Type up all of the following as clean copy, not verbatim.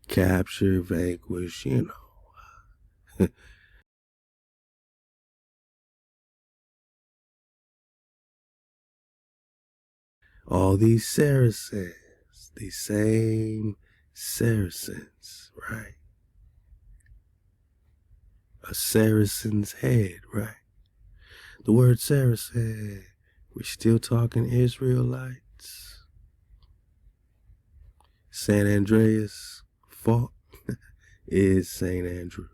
capture, vanquish, all these Saracens, these same Saracens, right? A Saracen's head, right? The word Saracen, we're still talking Israelites. San Andreas fought is St. Andrews.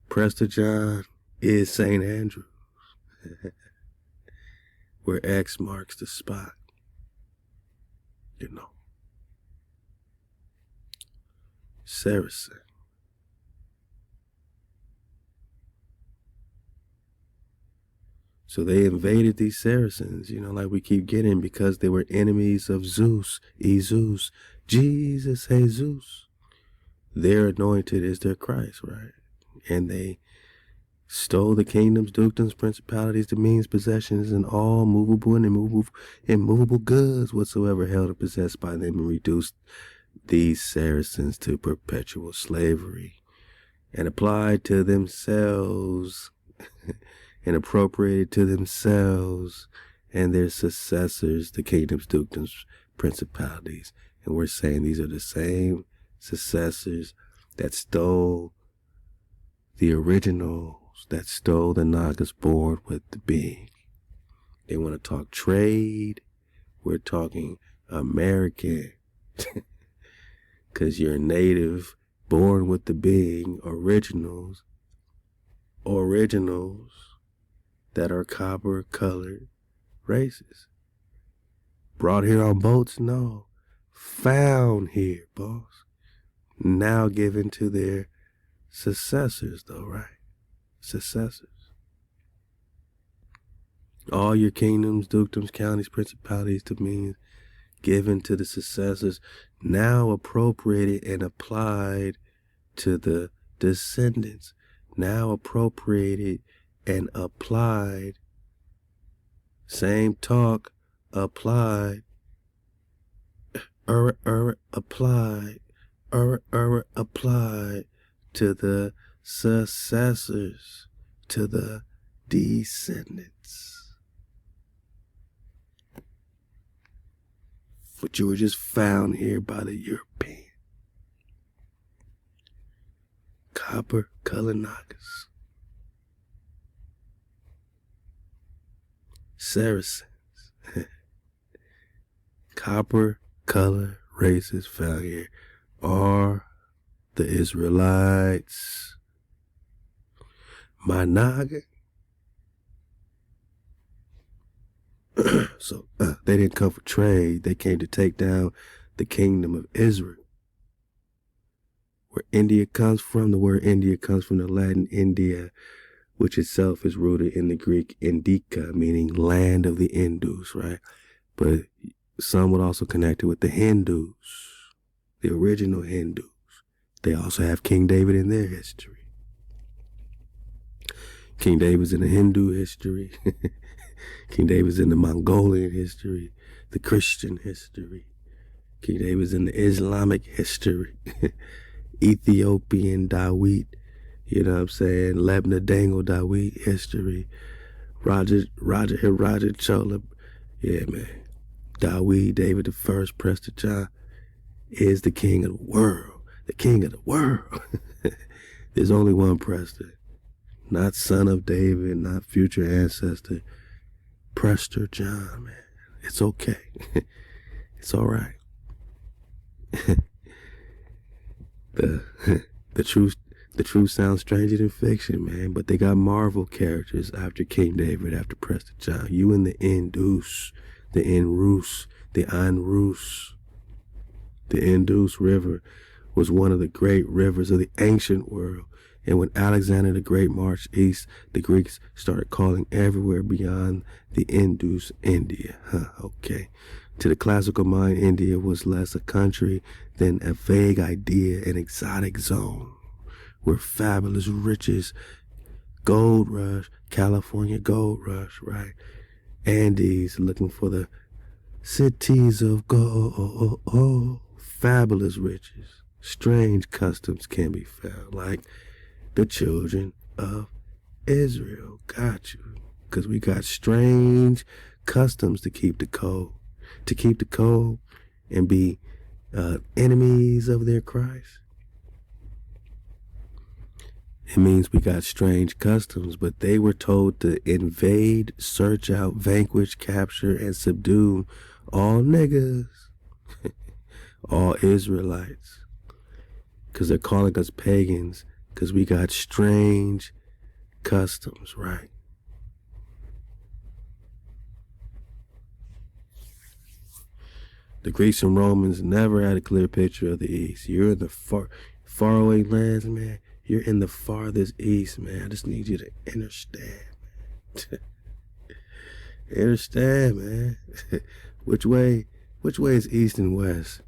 Prester John is St. Andrews, where X marks the spot, Saracen. So they invaded these Saracens, like we keep getting, because they were enemies of Zeus, Jesus, Jesus. Their anointed is their Christ, right? And they stole the kingdoms, dukedoms, principalities, dominions, possessions, and all movable and immovable goods whatsoever held and possessed by them, and reduced these Saracens to perpetual slavery, and applied to themselves and appropriated to themselves and their successors the kingdoms, dukedoms, principalities. And we're saying these are the same successors that stole the originals, that stole the Nagas born with the being. They want to talk trade. We're talking American. Because you're native, born with the being, originals that are copper-colored races. Brought here on boats? No. Found here, boss. Now given to their successors, though, right? Successors. All your kingdoms, dukedoms, counties, principalities, dominions, given to the successors, now appropriated and applied to the descendants. Now appropriated and applied. Same talk, applied. Applied. Applied to the successors, to the descendants. But you were just found here by the European. Copper colored Nagas. Saracens. Copper color races found here are the Israelites. My Naga. So they didn't come for trade. They came to take down the kingdom of Israel. Where India comes from, the word India comes from the Latin India, which itself is rooted in the Greek Indica, meaning land of the Indus, right? But some would also connect it with the Hindus, the original Hindus. They also have King David in their history. King David's in the Hindu history. King David's in the Mongolian history, the Christian history. King David's in the Islamic history. Ethiopian Dawit, you know what I'm saying? Lebna Dango Dawit history. Raja Chola. Yeah, man. Dawit, David the First, Prester John is the king of the world. The king of the world. There's only one Prester. Not son of David, not future ancestor. Prester John, man. It's okay. It's all right. The truth sounds stranger than fiction, man. But they got Marvel characters after King David, after Prester John. You in the Indus, the Inrus, the Anrus. The Indus River was one of the great rivers of the ancient world. And when Alexander the Great marched east, the Greeks started calling everywhere beyond the Indus India. Okay. To the classical mind, India was less a country than a vague idea, an exotic zone where fabulous riches, gold rush, California gold rush, right? Andes looking for the cities of gold, fabulous riches. Strange customs can be found, like the children of Israel. Got you. Because we got strange customs to keep the cold. To keep the cold and be enemies of their Christ. It means we got strange customs, but they were told to invade, search out, vanquish, capture, and subdue all niggas, all Israelites, because they're calling us pagans, because we got strange customs, right? The Greeks and Romans never had a clear picture of the East. You're in the faraway lands, man. You're in the farthest East, man. I just need you to understand, man. Understand, man. Which way is East and West?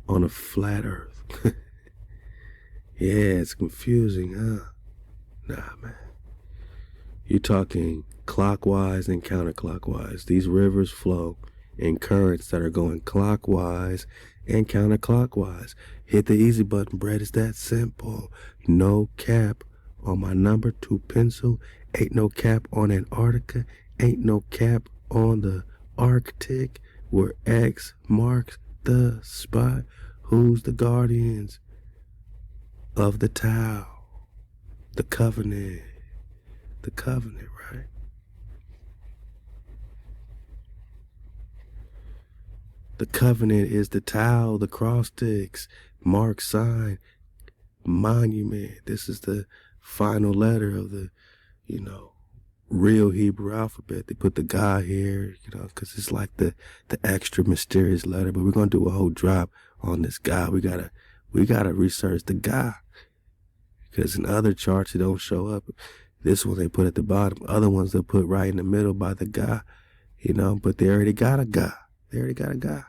On a flat Earth. Yeah, it's confusing, huh? Nah, man. You're talking clockwise and counterclockwise. These rivers flow in currents that are going clockwise and counterclockwise. Hit the easy button, Brett. It's that simple. No cap on my number 2 pencil. Ain't no cap on Antarctica. Ain't no cap on the Arctic, where X marks the spot. Who's the guardians of the Tau? The covenant. The covenant, right? The covenant is the Tau, the cross sticks, mark, sign, monument. This is the final letter of the, real Hebrew alphabet. They put the God here, because it's like the extra mysterious letter. But we're gonna do a whole drop on this God. We gotta research the God, because in other charts it don't show up. This one they put at the bottom. Other ones they'll put right in the middle by the God, But they already got a God. They already got a God.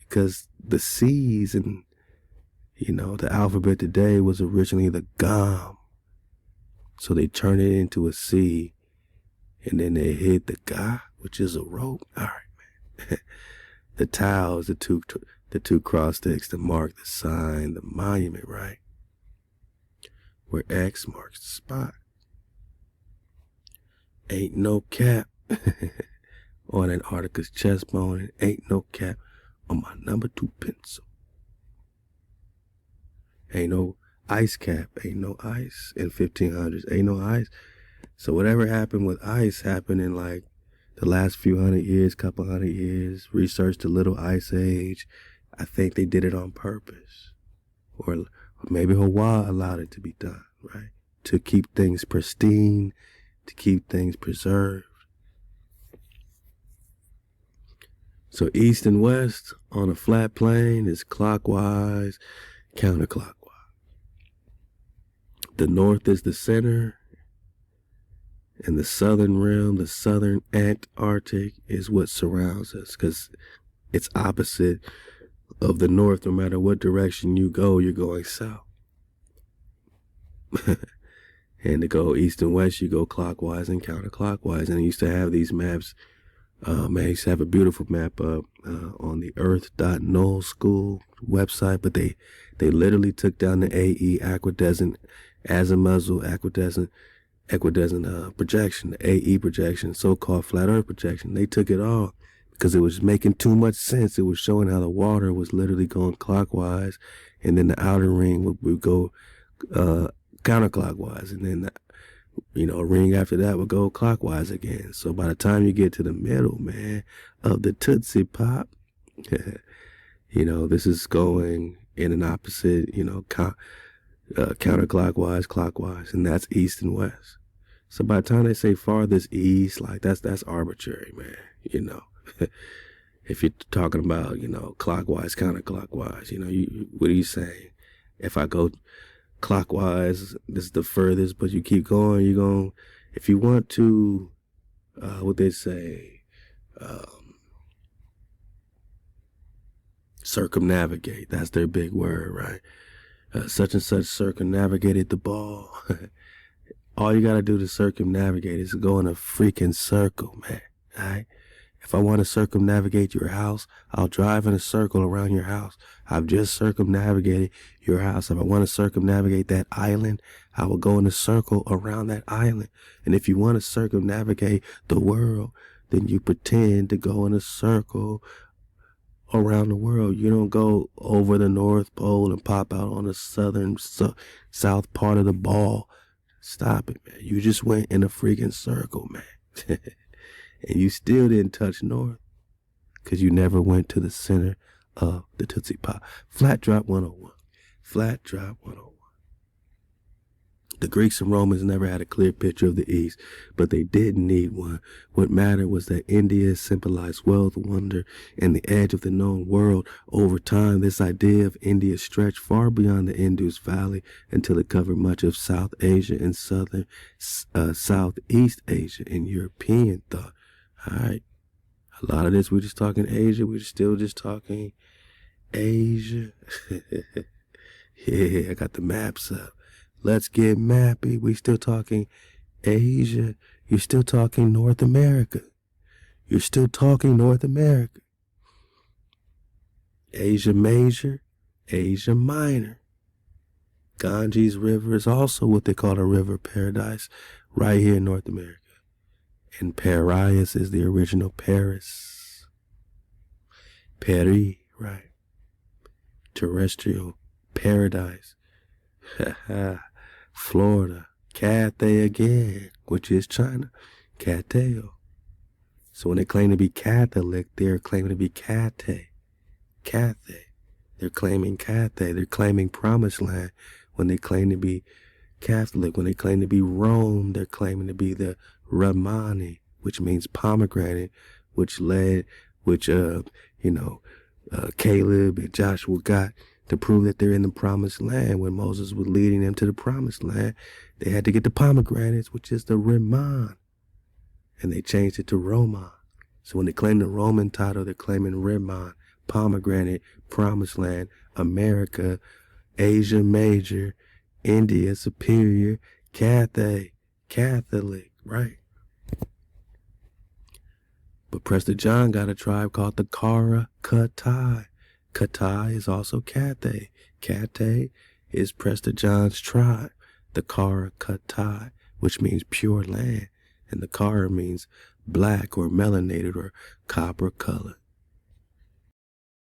Because the C's and, the alphabet today was originally the Gam. So they turned it into a C, and then they hit the Ga, which is a rope. All right, man. The Tau is the two cross sticks that mark the sign, the monument, right? Where X marks the spot. Ain't no cap on Antarctica's chest bone, and ain't no cap on my number 2 pencil. Ain't no ice cap, ain't no ice in 1500s, ain't no ice. So whatever happened with ice happened in like the last few hundred years, couple hundred years. Researched the little ice age. I think they did it on purpose, or maybe HaWah allowed it to be done, right? To keep things pristine, to keep things preserved. So east and west on a flat plane is clockwise, counterclockwise. The north is the center, and the southern rim, the southern Antarctic, is what surrounds us, because it's opposite of the north. No matter what direction you go, you're going south. And to go east and west, you go clockwise and counterclockwise. And I used to have these maps. I used to have a beautiful map up on the earth.null school website, but they literally took down the AE aquidescent azimuthal equidescent projection, the AE projection, so-called flat earth projection. They took it all because it was making too much sense. It was showing how the water was literally going clockwise, and then the outer ring would go counterclockwise, and then a ring after that would go clockwise again. So by the time you get to the middle, man, of the Tootsie Pop, this is going in an opposite, counterclockwise, clockwise, and that's east and west. So by the time they say farthest east, like that's arbitrary, man. If you're talking about, clockwise, counterclockwise, what are you saying? If I go clockwise, this is the furthest, but you keep going, you're going, if you want to, what they say, circumnavigate, that's their big word, right? Such and such circumnavigated the ball. All you gotta do to circumnavigate is go in a freaking circle, man, right? If I want to circumnavigate your house, I'll drive in a circle around your house. I've just circumnavigated your house. If I want to circumnavigate that island, I will go in a circle around that island. And if you want to circumnavigate the world, then you pretend to go in a circle around the world. You don't go over the North Pole and pop out on the south part of the ball. Stop it, man. You just went in a freaking circle, man. And you still didn't touch north because you never went to the center of the Tootsie Pop. Flat drop 101. Flat drop 101. The Greeks and Romans never had a clear picture of the East, but they didn't need one. What mattered was that India symbolized wealth, wonder, and the edge of the known world. Over time, this idea of India stretched far beyond the Indus Valley until it covered much of South Asia and Southeast Asia and European thought. All right. A lot of this, we're just talking Asia. We're still just talking Asia. Yeah, I got the maps up. Let's get mappy. We still talking Asia. You're still talking North America. You're still talking North America. Asia Major, Asia Minor. Ganges River is also what they call a river paradise right here in North America. And Paris is the original Paris. Paris, right. Terrestrial paradise. Florida. Cathay again, which is China. Cathay. So when they claim to be Catholic, they're claiming to be Cathay. Cathay. They're claiming Cathay. They're claiming Promised Land when they claim to be Catholic. When they claim to be Rome, they're claiming to be the Ramani, which means pomegranate, Caleb and Joshua got to prove that they're in the Promised Land. When Moses was leading them to the Promised Land, they had to get the pomegranates, which is the Rimmon, and they changed it to Roman. So when they claim the Roman title, they're claiming Rimmon, pomegranate, Promised Land, America, Asia Major, India Superior, Cathay, Catholic, right? But Prester John got a tribe called the Kara Katai. Katai is also Cathay. Cathay is Prester John's tribe, the Kara Katai, which means pure land. And the Kara means black or melanated or copper color.